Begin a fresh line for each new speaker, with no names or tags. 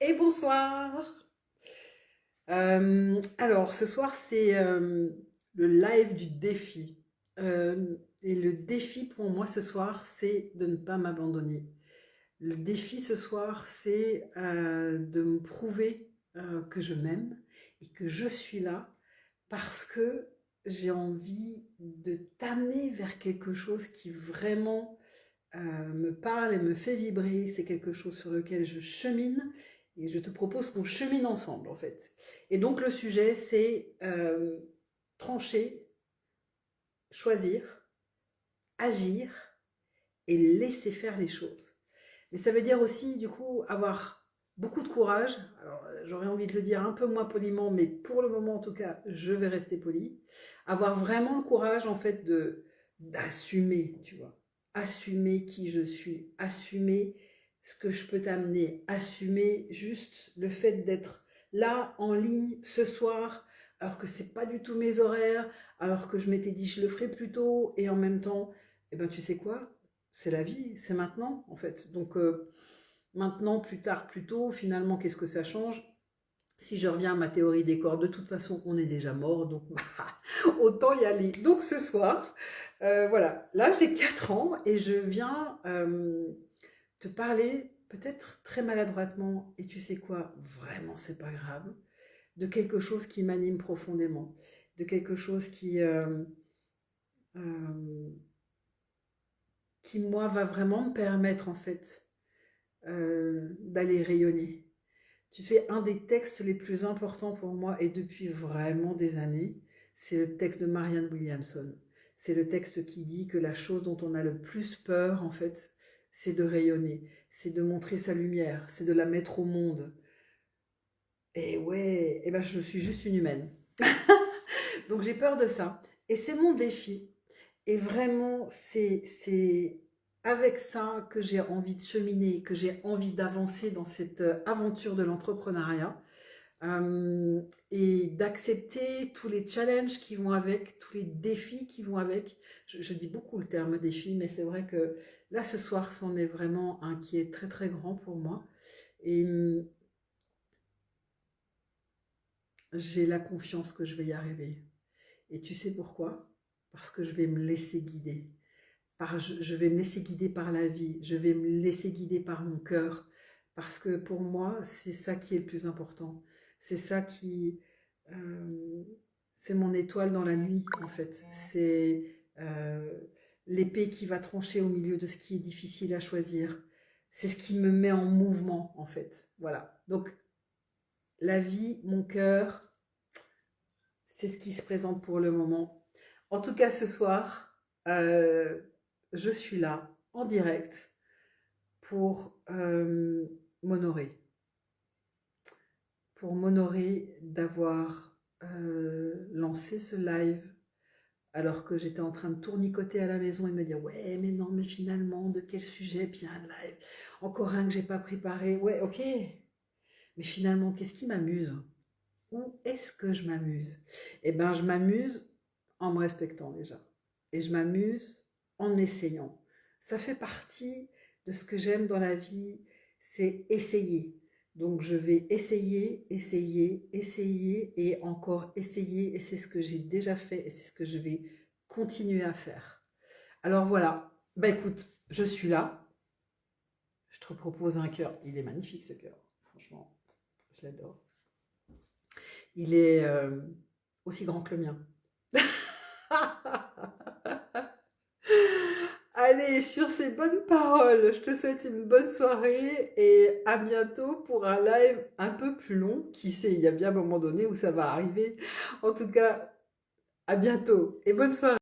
Et bonsoir. Alors, ce soir, c'est le live du défi. Et le défi pour moi ce soir, c'est de ne pas m'abandonner. Le défi ce soir, c'est de me prouver que je m'aime et que je suis là parce que j'ai envie de t'amener vers quelque chose qui vraiment me parle et me fait vibrer. C'est quelque chose sur lequel je chemine et je te propose qu'on chemine ensemble en fait. Et donc le sujet c'est trancher, choisir, agir et laisser faire les choses. Mais ça veut dire aussi du coup avoir beaucoup de courage. Alors j'aurais envie de le dire un peu moins poliment, mais pour le moment en tout cas je vais rester poli. Avoir vraiment le courage en fait de d'assumer, tu vois, assumer qui je suis, assumer ce que je peux t'amener, assumer juste le fait d'être là en ligne ce soir alors que c'est pas du tout mes horaires, alors que je m'étais dit je le ferai plus tôt et en même temps, eh ben tu sais quoi, c'est la vie, c'est maintenant en fait. Donc maintenant, plus tard, plus tôt, finalement, qu'est-ce que ça change? Si je reviens à ma théorie des corps, de toute façon, on est déjà mort, donc autant y aller. Donc ce soir, voilà, là j'ai 4 ans et je viens te parler peut-être très maladroitement, et tu sais quoi, vraiment c'est pas grave, de quelque chose qui m'anime profondément, de quelque chose euh, qui moi va vraiment me permettre en fait d'aller rayonner. Tu sais, un des textes les plus importants pour moi, et depuis vraiment des années, c'est le texte de Marianne Williamson. C'est le texte qui dit que la chose dont on a le plus peur, en fait, c'est de rayonner, c'est de montrer sa lumière, c'est de la mettre au monde. Et ouais, et ben je suis juste une humaine. Donc j'ai peur de ça. Et c'est mon défi. Et vraiment, c'est avec ça que j'ai envie de cheminer, que j'ai envie d'avancer dans cette aventure de l'entrepreneuriat et d'accepter tous les challenges qui vont avec, tous les défis qui vont avec. Je dis beaucoup le terme défi, mais c'est vrai que là, ce soir, c'en est vraiment un qui est très très grand pour moi. Et j'ai la confiance que je vais y arriver. Et tu sais pourquoi? Parce que je vais me laisser guider. Je vais me laisser guider par la vie, je vais me laisser guider par mon cœur, parce que pour moi, c'est ça qui est le plus important. C'est ça qui... euh, c'est mon étoile dans la nuit, en fait. C'est l'épée qui va trancher au milieu de ce qui est difficile à choisir. C'est ce qui me met en mouvement, en fait. Voilà. Donc, la vie, mon cœur, c'est ce qui se présente pour le moment. En tout cas, ce soir, je suis là, en direct, pour m'honorer. Pour m'honorer d'avoir lancé ce live alors que j'étais en train de tournicoter à la maison et me dire ouais mais non mais finalement de quel sujet, puis un live, encore un que j'ai pas préparé, ouais ok, mais finalement qu'est-ce qui m'amuse? Où est-ce que je m'amuse? Eh bien, je m'amuse en me respectant déjà. Et je m'amuse en essayant. Ça fait partie de ce que j'aime dans la vie, c'est essayer. Donc, je vais essayer, essayer, essayer et encore essayer. Et c'est ce que j'ai déjà fait et c'est ce que je vais continuer à faire. Alors voilà, bah écoute, je suis là. Je te propose un cœur. Il est magnifique ce cœur. Franchement, je l'adore. Il est aussi grand que le mien. Allez, sur ces bonnes paroles, je te souhaite une bonne soirée et à bientôt pour un live un peu plus long. Qui sait, il y a bien un moment donné où ça va arriver. En tout cas, à bientôt et bonne soirée.